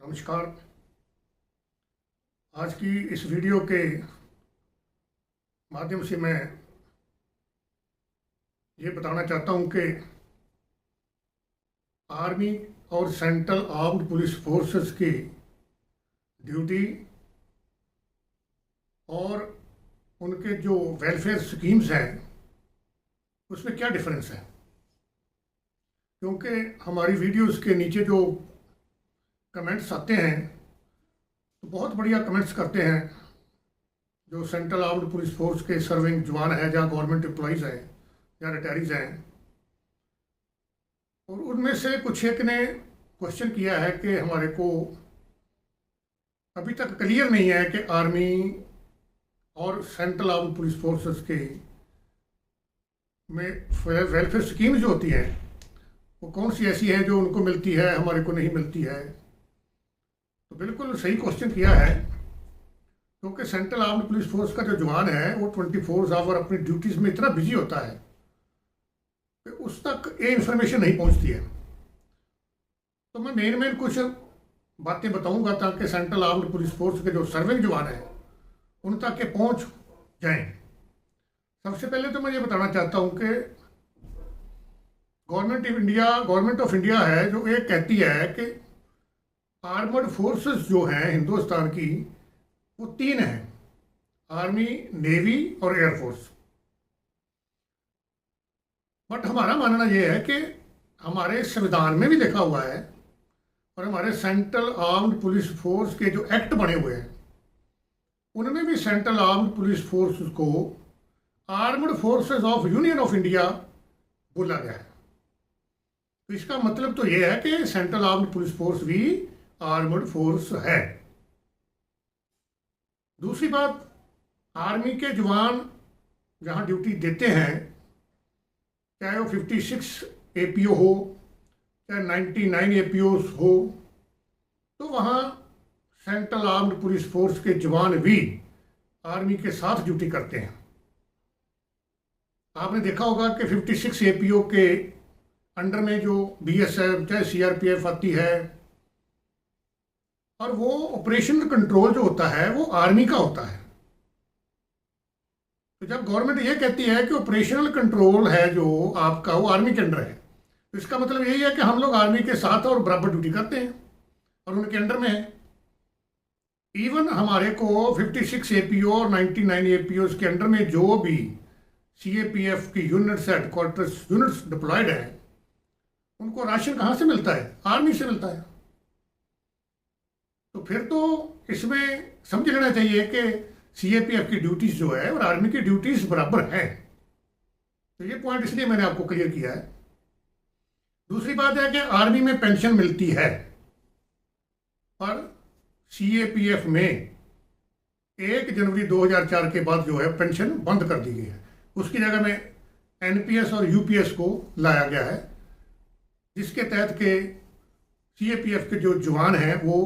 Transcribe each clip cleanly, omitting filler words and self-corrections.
नमस्कार। आज की इस वीडियो के माध्यम से मैं ये बताना चाहता हूँ कि आर्मी और सेंट्रल आर्म्ड पुलिस फोर्सेस की ड्यूटी और उनके जो वेलफेयर स्कीम्स हैं उसमें क्या डिफरेंस है। क्योंकि हमारी वीडियोस के नीचे जो कमेंट्स आते हैं तो बहुत बढ़िया कमेंट्स करते हैं जो सेंट्रल आर्म्ड पुलिस फोर्स के सर्विंग जवान हैं या गवर्नमेंट एम्प्लॉइज़ हैं या रिटायरीज हैं। और उनमें से कुछ एक ने क्वेश्चन किया है कि हमारे को अभी तक क्लियर नहीं है कि आर्मी और सेंट्रल आर्म्ड पुलिस फोर्सेस के में वेलफेयर स्कीम जो होती है वो कौन सी ऐसी है जो उनको मिलती है हमारे को नहीं मिलती है। तो बिल्कुल सही क्वेश्चन किया है, क्योंकि सेंट्रल आर्म्ड पुलिस फोर्स का जो जवान है वो 24 आवर अपनी ड्यूटीज़ में इतना बिजी होता है कि उस तक ये इंफॉर्मेशन नहीं पहुंचती है। तो मैं मेन कुछ बातें बताऊंगा ताकि सेंट्रल आर्म्ड पुलिस फोर्स के जो सर्विंग जवान हैं उन तक के पहुंच जाएं। सबसे पहले तो मैं ये बताना चाहता हूं कि गवर्नमेंट ऑफ इंडिया है जो ये कहती है कि आर्मर्ड फोर्सेस जो हैं हिंदुस्तान की वो तीन हैं, आर्मी, नेवी और एयरफोर्स। बट हमारा मानना यह है कि हमारे संविधान में भी लिखा हुआ है और हमारे सेंट्रल आर्म्ड पुलिस फोर्स के जो एक्ट बने हुए हैं उनमें भी सेंट्रल आर्म्ड पुलिस फोर्स को armed forces of union of India बोला गया है। तो इसका मतलब तो यह है कि सेंट्रल आर्म्ड पुलिस फोर्स भी आर्मर्ड फोर्स है। दूसरी बात, आर्मी के जवान जहां ड्यूटी देते हैं, चाहे वो 56 APO हो चाहे 99 APOs हो, तो वहां सेंट्रल आर्म्ड पुलिस फोर्स के जवान भी आर्मी के साथ ड्यूटी करते हैं। आपने देखा होगा कि 56 APO के अंडर में जो BSF चाहे CRPF आती है और वो ऑपरेशनल कंट्रोल जो होता है वो आर्मी का होता है। तो जब गवर्नमेंट ये कहती है कि ऑपरेशनल कंट्रोल है जो आपका वो आर्मी के अंडर है, तो इसका मतलब यही है कि हम लोग आर्मी के साथ और बराबर ड्यूटी करते हैं और उनके अंडर में है। इवन हमारे को 56 APO और 99 APOs के अंडर में जो भी CAPF की यूनिट्स हेडक्वार्टर्स यूनिट्स डिप्लॉयड हैं उनको राशन कहाँ से मिलता है? आर्मी से मिलता है। तो फिर तो इसमें समझ लेना चाहिए कि CAPF की ड्यूटीज जो है और आर्मी की ड्यूटीज बराबर हैं। तो ये पॉइंट इसलिए मैंने आपको क्लियर किया है। दूसरी बात है कि आर्मी में पेंशन मिलती है पर CAPF में 1 जनवरी 2004 के बाद जो है पेंशन बंद कर दी गई है। उसकी जगह में NPS और UPS को लाया गया है, जिसके तहत के CAPF के जो जवान हैं वो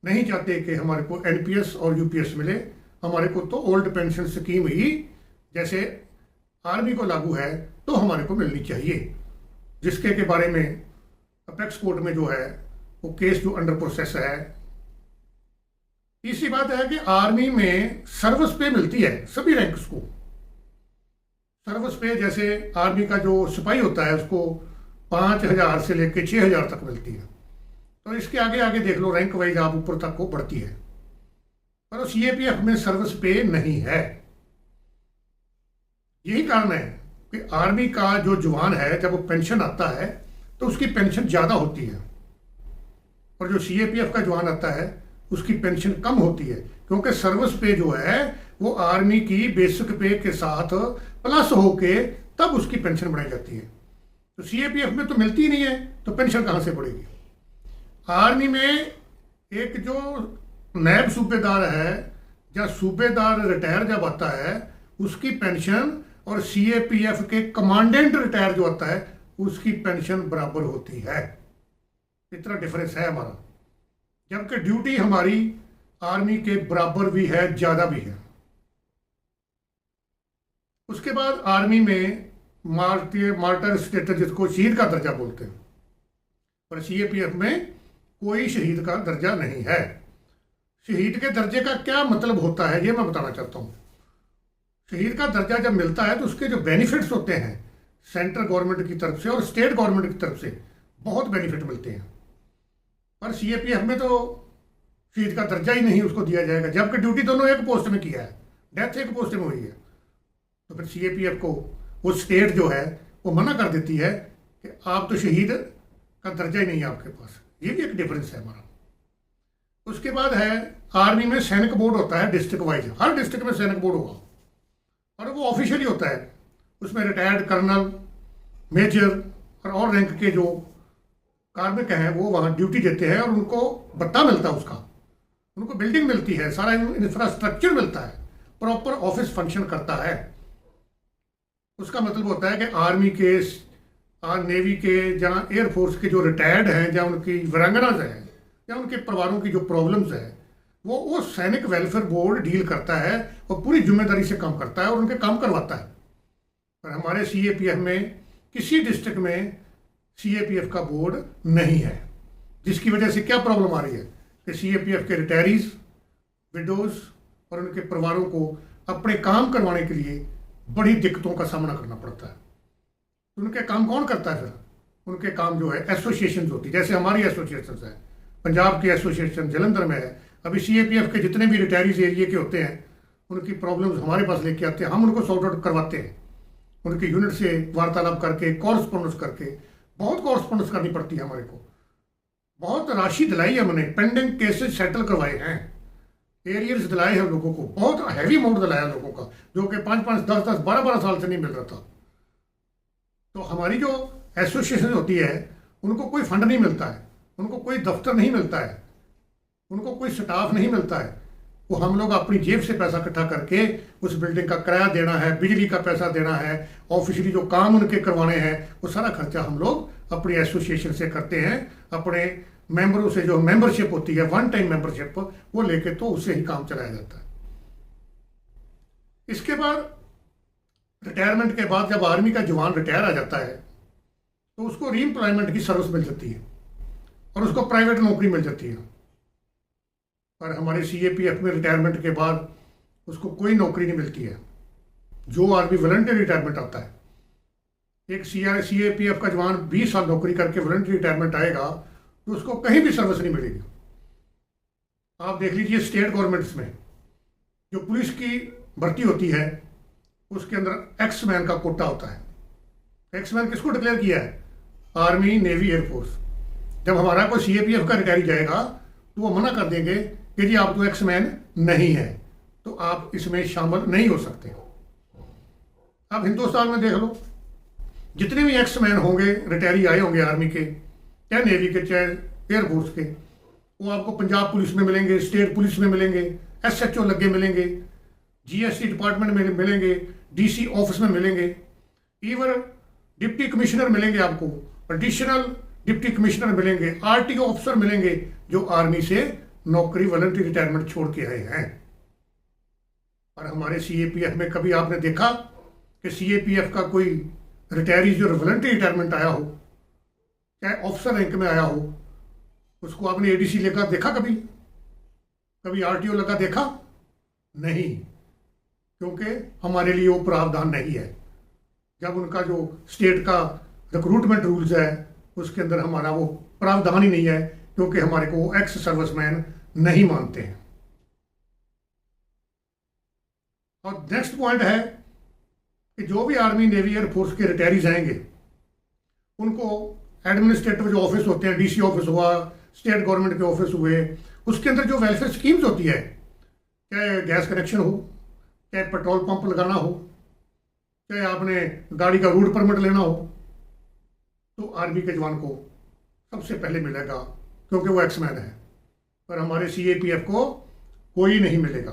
नहीं चाहते कि हमारे को NPS और UPS मिले। हमारे को तो ओल्ड पेंशन स्कीम ही जैसे आर्मी को लागू है तो हमारे को मिलनी चाहिए, जिसके के बारे में अपेक्स कोर्ट में जो है वो केस जो अंडर प्रोसेस है। तीसरी बात है कि आर्मी में सर्विस पे मिलती है सभी रैंक्स को। सर्विस पे जैसे आर्मी का जो सिपाही होता है उसको 5,000 से लेकर 6,000 तक मिलती है। तो इसके आगे आगे देख लो, रैंक वाइज आप ऊपर तक को बढ़ती है, पर CAPF में सर्विस पे नहीं है। यही कारण है कि आर्मी का जो जवान है जब वो पेंशन आता है तो उसकी पेंशन ज़्यादा होती है और जो CAPF का जवान आता है उसकी पेंशन कम होती है, क्योंकि सर्विस पे जो है वो आर्मी की बेसिक पे के साथ प्लस होके तब उसकी पेंशन बढ़ाई जाती है। तो CAPF में तो मिलती ही नहीं है तो पेंशन कहाँ से बढ़ेगी। आर्मी में एक जो नायब सूबेदार है या सूबेदार रिटायर जब आता है उसकी पेंशन और CAPF के कमांडेंट रिटायर जो आता है उसकी पेंशन बराबर होती है। इतना डिफरेंस है हमारा, जबकि ड्यूटी हमारी आर्मी के बराबर भी है, ज़्यादा भी है। उसके बाद आर्मी में मार्टर स्टेटस जिसको शहीद का दर्जा बोलते हैं, और CAPF में कोई शहीद का दर्जा नहीं है। शहीद के दर्जे का क्या मतलब होता है ये मैं बताना चाहता हूँ। शहीद का दर्जा जब मिलता है तो उसके जो बेनिफिट्स होते हैं सेंट्रल गवर्नमेंट की तरफ से और स्टेट गवर्नमेंट की तरफ से बहुत बेनिफिट मिलते हैं, पर सीएपीएफ में तो शहीद का दर्जा ही नहीं उसको दिया जाएगा, जबकि ड्यूटी दोनों एक पोस्ट में किया है, डेथ एक पोस्ट में हुई है। तो फिर सीएपीएफ को वो स्टेट जो है वो मना कर देती है कि आप तो शहीद का दर्जा ही नहीं है आपके पास। ये भी एक डिफरेंस है हमारा। उसके बाद है आर्मी में सैनिक बोर्ड होता है डिस्ट्रिक्ट वाइज, हर डिस्ट्रिक्ट में सैनिक बोर्ड होगा और वो ऑफिशियली होता है। उसमें रिटायर्ड कर्नल, मेजर और रैंक के जो कार्मिक हैं वो वहाँ ड्यूटी देते हैं और उनको भत्ता मिलता है, उसका उनको बिल्डिंग मिलती है, सारा इंफ्रास्ट्रक्चर मिलता है, प्रॉपर ऑफिस फंक्शन करता है। उसका मतलब होता है कि आर्मी के, नेवी के, जहाँ एयरफोर्स के जो रिटायर्ड हैं, जहाँ उनकी वीरांगनाज हैं या उनके परिवारों की जो प्रॉब्लम्स है वो सैनिक वेलफेयर बोर्ड डील करता है और पूरी जिम्मेदारी से काम करता है और उनके काम करवाता है। पर हमारे सीएपीएफ में किसी डिस्ट्रिक्ट में सीएपीएफ का बोर्ड नहीं है, जिसकी वजह से क्या प्रॉब्लम आ रही है कि सीएपीएफ के रिटायरीज, विडोज और उनके परिवारों को अपने काम करवाने के लिए बड़ी दिक्कतों का सामना करना पड़ता है। उनके काम कौन करता है? फिर उनके काम जो है एसोसिएशन होती है, जैसे हमारी एसोसिएशन है, पंजाब की एसोसिएशन जलंधर में है। अभी सीएपीएफ के जितने भी रिटायरीज एरिया के होते हैं उनकी प्रॉब्लम्स हमारे पास लेके आते हैं, हम उनको सॉर्ट आउट करवाते हैं, उनके यूनिट से वार्तालाप करके, कॉरस्पॉन्डेंस करके। बहुत कॉरस्पॉन्डेंस करनी पड़ती है हमारे को, बहुत राशि दिलाई है हमने, पेंडिंग केसेस सेटल करवाए हैं, एरियर्स दिलाए हैं लोगों को, बहुत हैवी अमाउंट दिलाया लोगों का, जो कि 5-5, 10-10, 12-12 साल से नहीं मिल रहा था। तो हमारी जो एसोसिएशन होती है उनको कोई फंड नहीं मिलता है, उनको कोई दफ्तर नहीं मिलता है, उनको कोई स्टाफ नहीं मिलता है। वो हम लोग अपनी जेब से पैसा इकट्ठा करके उस बिल्डिंग का किराया देना है, बिजली का पैसा देना है, ऑफिशियली जो काम उनके करवाने हैं वो सारा खर्चा हम लोग अपनी एसोसिएशन से करते हैं। अपने मेंबरों से जो मेंबरशिप होती है, वन टाइम मेंबरशिप, वो लेके तो उससे ही काम चलाया जाता है। इसके बाद रिटायरमेंट के बाद जब आर्मी का जवान रिटायर आ जाता है तो उसको रीएम्प्लॉयमेंट की सर्विस मिल जाती है और उसको प्राइवेट नौकरी मिल जाती है। पर हमारे सीएपीएफ में रिटायरमेंट के बाद उसको कोई नौकरी नहीं मिलती है। जो आर्मी वॉलंटियर रिटायरमेंट आता है, एक सीएपीएफ का जवान 20 साल नौकरी करके वॉलंटियर रिटायरमेंट आएगा तो उसको कहीं भी सर्विस नहीं मिलेगी। आप देख लीजिए स्टेट गवर्नमेंट्स में जो पुलिस की भर्ती होती है उसके अंदर एक्समैन का कोटा होता है। एक्समैन किसको डिक्लेयर किया है? Army, navy, air force. जब हमारा कोई सीएपीएफ का रिटायरी जाएगा तो वो मना कर देंगे कि जी आप तो एक्समैन नहीं है, तो आप इसमें शामिल नहीं हो सकते। आप हिंदुस्तान में देख लो, जितने भी एक्समैन होंगे, रिटायरी आए होंगे आर्मी के, चाहे नेवी के, चाहे एयरफोर्स के, वो आपको पंजाब पुलिस में मिलेंगे, स्टेट पुलिस में मिलेंगे, एसएचओ लगे मिलेंगे, जीएसटी डिपार्टमेंट में मिलेंगे, डीसी ऑफिस में मिलेंगे, इवन डिप्टी कमिश्नर मिलेंगे, आपको एडिशनल डिप्टी कमिश्नर मिलेंगे, आरटीओ ऑफिसर मिलेंगे जो आर्मी से नौकरी वॉलंटरी रिटायरमेंट छोड़ के आए हैं। और हमारे सीएपीएफ में कभी आपने देखा कि सीएपीएफ का कोई रिटायरी जो वॉलंटरी रिटायरमेंट आया हो, चाहे ऑफिसर रैंक में आया हो, उसको आपने एडीसी लेकर देखा? कभी आरटीओ लगा देखा? नहीं, क्योंकि हमारे लिए वो प्रावधान नहीं है। जब उनका जो स्टेट का रिक्रूटमेंट रूल्स है उसके अंदर हमारा वो प्रावधान ही नहीं है, क्योंकि हमारे को एक्स सर्विसमैन नहीं मानते हैं। और नेक्स्ट पॉइंट है कि जो भी आर्मी, नेवी, एयरफोर्स के रिटायरीज आएंगे उनको एडमिनिस्ट्रेटिव जो ऑफिस होते हैं, डीसी ऑफिस हुआ, स्टेट गवर्नमेंट के ऑफिस हुए, उसके अंदर जो वेलफेयर स्कीम्स होती है, चाहे गैस कनेक्शन हो, चाहे पेट्रोल पंप लगाना हो, चाहे आपने गाड़ी का रूट परमिट लेना हो, तो आर्मी के जवान को सबसे पहले मिलेगा क्योंकि वो एक्समैन है। पर हमारे सीएपीएफ को कोई नहीं मिलेगा,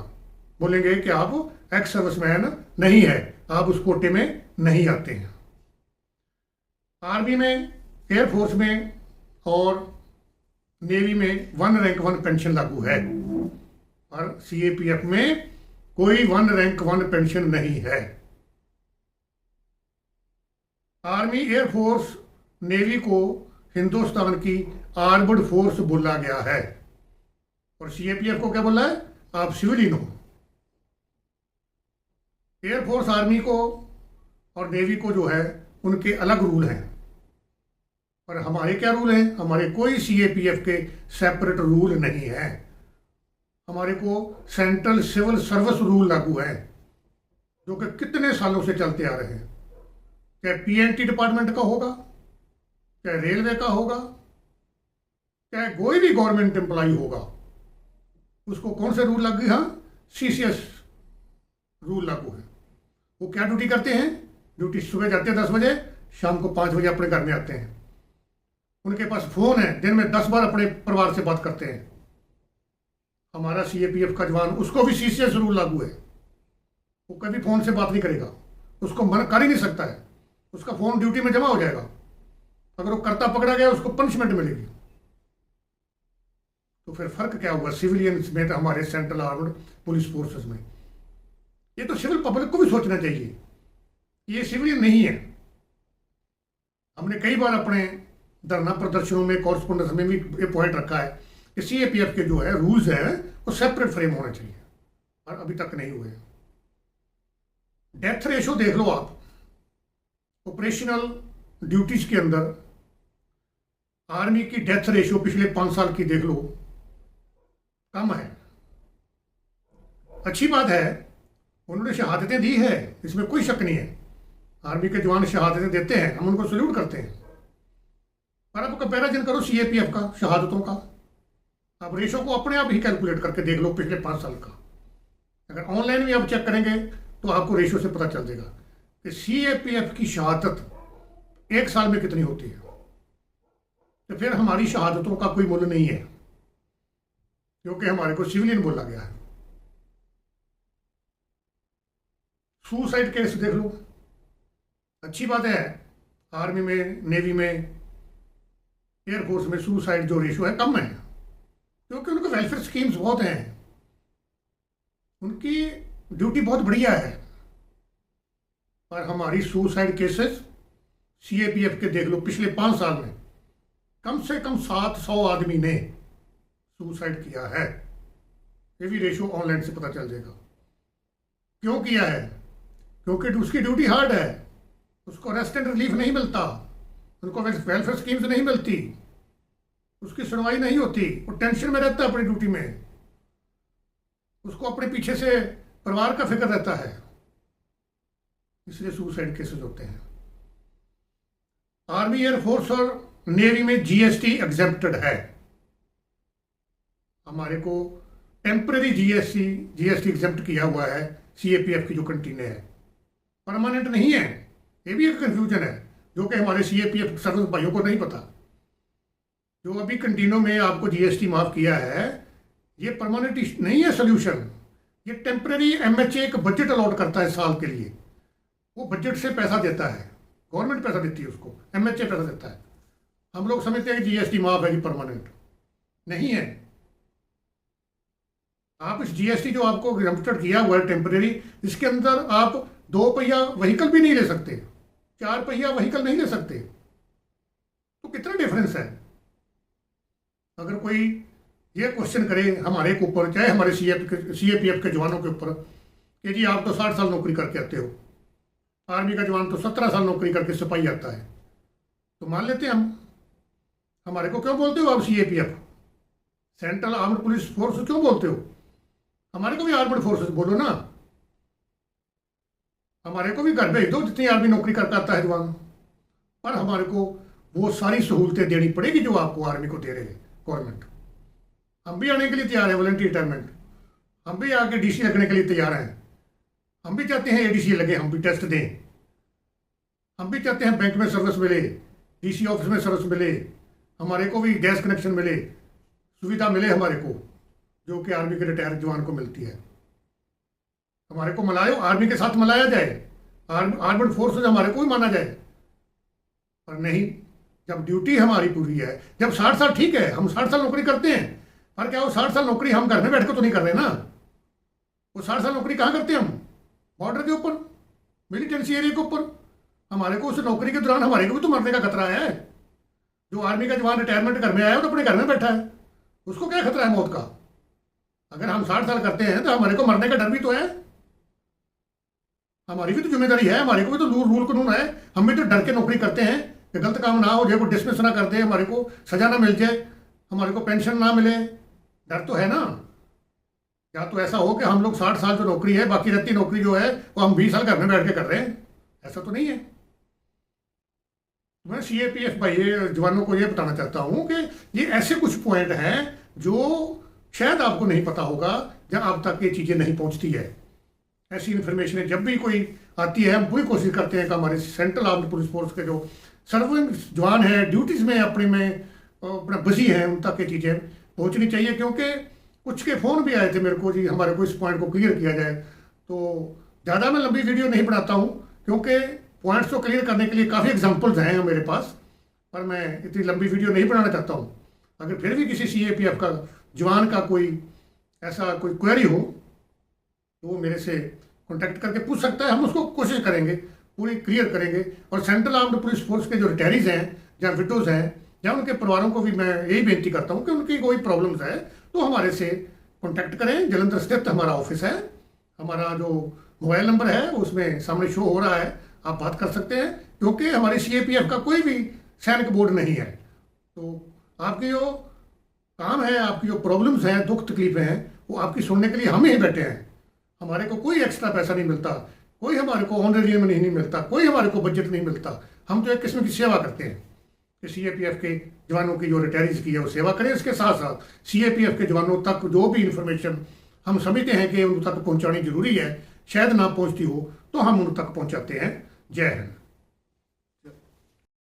बोलेंगे कि आप एक्स सर्विसमैन नहीं है, आप उस कोटे में नहीं आते हैं। आर्मी में, एयरफोर्स में और नेवी में 1 रैंक 1 पेंशन लागू है, और सीएपीएफ में कोई 1 रैंक 1 पेंशन नहीं है। आर्मी, एयरफोर्स, नेवी को हिंदुस्तान की आर्मड फोर्स बोला गया है, और सीएपीएफ को क्या बोला है, आप सिविलियन हो। एयरफोर्स आर्मी को और नेवी को जो है उनके अलग रूल हैं, और हमारे क्या रूल हैं, हमारे कोई सीएपीएफ के सेपरेट रूल नहीं है। हमारे को सेंट्रल सिविल सर्विस रूल लागू है, जो कि कितने सालों से चलते आ रहे हैं। चाहे पीएनटी डिपार्टमेंट का होगा, चाहे रेलवे का होगा, चाहे कोई भी गवर्नमेंट एम्प्लॉय होगा, उसको कौन से रूल लागू है, सीसीएस रूल लागू है। वो क्या ड्यूटी करते हैं, ड्यूटी सुबह जाते हैं 10 बजे, शाम को 5 बजे अपने घर में आते हैं। उनके पास फोन है, दिन में 10 बार अपने परिवार से बात करते हैं। हमारा सीएपीएफ का जवान, उसको भी सीसीएस रूल लागू है। वो कभी फोन से बात नहीं करेगा, उसको मना कर ही नहीं सकता है, उसका फोन ड्यूटी में जमा हो जाएगा। अगर वो करता पकड़ा गया उसको पनिशमेंट मिलेगी। तो फिर फर्क क्या हुआ सिविलियंस में, तो हमारे सेंट्रल आर्म्ड पुलिस फोर्सेस में। ये तो सिविल पब्लिक को भी सोचना चाहिए कि ये सिविलियन नहीं है। हमने कई बार अपने धरना प्रदर्शनों में, कॉरस्पोंडेंस में भी ये पॉइंट रखा है कि सीएपीएफ के जो है रूल्स हैं वो सेपरेट फ्रेम होने चाहिए, और अभी तक नहीं हुए। डेथ रेशो देख लो आप, ऑपरेशनल ड्यूटीज के अंदर आर्मी की डेथ रेशो पिछले 5 साल की देख लो, कम है। अच्छी बात है, उन्होंने शहादतें दी है, इसमें कोई शक नहीं है। आर्मी के जवान शहादतें देते हैं, हम उनको सल्यूट करते हैं। पर अब कंपैरिजन करो सीएपीएफ का शहादतों का, आप रेशो को अपने आप ही कैलकुलेट करके देख लो पिछले 5 साल का। अगर ऑनलाइन भी आप चेक करेंगे तो आपको रेशो से पता चल जाएगा कि सीएपीएफ की शहादत 1 साल में कितनी होती है। तो फिर हमारी शहादतों का कोई मूल्य नहीं है, क्योंकि हमारे को सिविलियन बोला गया है। सुसाइड केस देख लो, अच्छी बात है, आर्मी में, नेवी में, एयरफोर्स में सुसाइड जो रेशो है कम है, क्योंकि उनके वेलफेयर स्कीम्स बहुत हैं, उनकी ड्यूटी बहुत बढ़िया है। पर हमारी सुसाइड केसेस सीएपीएफ के देख लो, पिछले 5 साल में कम से कम 700 आदमी ने सुसाइड किया है। ये भी रेशो ऑनलाइन से पता चल जाएगा। क्यों किया है, क्योंकि उसकी ड्यूटी हार्ड है, उसको रेस्ट एंड रिलीफ नहीं मिलता, उनको वेलफेयर स्कीम्स नहीं मिलती, उसकी सुनवाई नहीं होती, वो टेंशन में रहता है अपनी ड्यूटी में, उसको अपने पीछे से परिवार का फिक्र रहता है, इसलिए सुसाइड केसेस होते हैं। आर्मी, एयरफोर्स और नेवी में जीएसटी एग्जेम्प्टेड है। हमारे को टेम्पररी जीएसटी एग्जेम्प्ट किया हुआ है सीएपीएफ की जो कंटीन है, परमानेंट नहीं है। ये भी एक कंफ्यूजन है जो कि हमारे सीएपीएफ सर्विस भाइयों को नहीं पता। जो अभी कंटीनों में आपको जीएसटी माफ किया है, ये परमानेंट नहीं है सोल्यूशन। ये टेम्पररी एमएचए एक बजट अलॉट करता है साल के लिए, वो बजट से पैसा देता है, गवर्नमेंट पैसा देती है उसको, एमएचए पैसा देता है। हम लोग समझते हैं कि जीएसटी माफ है जी, परमानेंट नहीं है। आप इस जीएसटी जो आपको एग्जेम्प्टेड किया हुआ है टेम्पररी, इसके अंदर आप 2 पहिया व्हीकल भी नहीं ले सकते, 4 पहिया व्हीकल नहीं ले सकते। तो कितना डिफरेंस है। अगर कोई ये क्वेश्चन करे हमारे के ऊपर, चाहे हमारे सीएपीएफ के जवानों के ऊपर, कि जी आप तो 60 साल नौकरी करके आते हो, आर्मी का जवान तो 17 साल नौकरी करके सिपाही आता है, तो मान लेते हैं हम। हमारे को क्यों बोलते हो आप CAPF, central armed police force क्यों बोलते हो? हमारे को भी आर्म्ड फोर्सेस बोलो ना, हमारे को भी घर भेज दो जितनी आर्मी नौकरी करता आता है जवान। पर हमारे को वो सारी सहूलतें देनी पड़ेगी जो आपको आर्मी को दे रहे हैं गवर्नमेंट। हम भी आने के लिए तैयार हैं, वॉलंटियर रिटायरमेंट, हम भी आके डीसी लगने के लिए तैयार हैं। हम भी चाहते हैं एडीसी लगे, हम भी टेस्ट दें। हम भी चाहते हैं बैंक में सर्विस मिले, डीसी ऑफिस में सर्विस मिले, हमारे को भी गैस कनेक्शन मिले, सुविधा मिले हमारे को, जो कि आर्मी के रिटायर जवान को मिलती है। हमारे को मलायो, आर्मी के साथ मलाया जाए, आर्मड फोर्सेस हमारे को भी माना जाए। पर नहीं, जब ड्यूटी हमारी पूरी है, जब 60 साल ठीक है, हम 60 साल नौकरी करते हैं, पर क्या वो 60 साल नौकरी हम घर में बैठ कर तो नहीं कर रहे ना। वो 60 साल नौकरी कहाँ करते हैं हम? बॉर्डर के ऊपर, मिलिटेंसी एरिया के ऊपर। हमारे को उस नौकरी के दौरान हमारे को भी तो मरने का खतरा है। जो आर्मी का जवान रिटायरमेंट घर में आया है तो अपने घर में बैठा है, उसको क्या खतरा है मौत का? अगर हम 60 साल करते हैं तो हमारे को मरने का डर भी तो है, हमारी भी तो जिम्मेदारी है, हमारे को भी तो रूल कानून है। हम भी तो डर के नौकरी करते हैं कि गलत काम ना हो जाए, को डिसमिस ना कर दे, हमारे को सजा ना मिल जाए, हमारे को पेंशन ना मिले, डर तो है ना। या तो ऐसा हो कि हम लोग 60 साल जो नौकरी है, बाकी रहती नौकरी जो है वो हम 20 साल घर में बैठ के कर रहे हैं, ऐसा तो नहीं है। मैं सीएपीएफ भाई जवानों को ये बताना चाहता हूं कि ये ऐसे कुछ पॉइंट हैं जो शायद आपको नहीं पता होगा, जब आप तक ये चीज़ें नहीं पहुंचती है। ऐसी इन्फॉर्मेशन जब भी कोई आती है, हम पूरी कोशिश करते हैं कि हमारे सेंट्रल आर्म्ड पुलिस फोर्स के जो सर्विंग जवान हैं, ड्यूटीज़ में अपने में अपना बिजी हैं, उन तक ये चीज़ें पहुंचनी चाहिए। क्योंकि कुछ के फ़ोन भी आए थे मेरे को, जी हमारे को इस पॉइंट को क्लियर किया जाए। तो ज़्यादा मैं लंबी वीडियो नहीं बनाता हूँ, क्योंकि पॉइंट्स को क्लियर करने के लिए काफ़ी एग्जांपल्स हैं मेरे पास, पर मैं इतनी लंबी वीडियो नहीं बनाना चाहता हूँ। अगर फिर भी किसी सीएपीएफ का जवान का कोई ऐसा कोई क्वेरी हो तो वो मेरे से कांटेक्ट करके पूछ सकता है, हम उसको कोशिश करेंगे, पूरी क्लियर करेंगे। और सेंट्रल आर्म्ड पुलिस फोर्स के जो रिटायरीज हैं या विडोज़ हैं या उनके परिवारों को भी मैं यही बेनती करता हूँ कि उनकी कोई प्रॉब्लम्स है तो हमारे से कांटेक्ट करें। जलंधर स्थित हमारा ऑफिस है, हमारा जो मोबाइल नंबर है उसमें सामने शो हो रहा है, आप बात कर सकते हैं। क्योंकि हमारे सीएपीएफ का कोई भी सैनिक बोर्ड नहीं है, तो आपकी जो काम है, आपकी जो प्रॉब्लम्स हैं, दुख तकलीफें हैं, वो आपकी सुनने के लिए हम ही बैठे हैं। हमारे को कोई एक्स्ट्रा पैसा नहीं मिलता, कोई हमारे को ऑनरेरियम नहीं मिलता, कोई हमारे को बजट नहीं मिलता। हम तो एक किस्म की सेवा करते हैं कि सीएपीएफ के जवानों की जो रिटायरीज की है वो सेवा करें। इसके साथ साथ सीएपीएफ के जवानों तक जो भी इंफॉर्मेशन हम समझते हैं कि उन तक पहुंचानी जरूरी है, शायद ना पहुंचती हो तो हम उन तक पहुंचाते हैं। जय हिंद।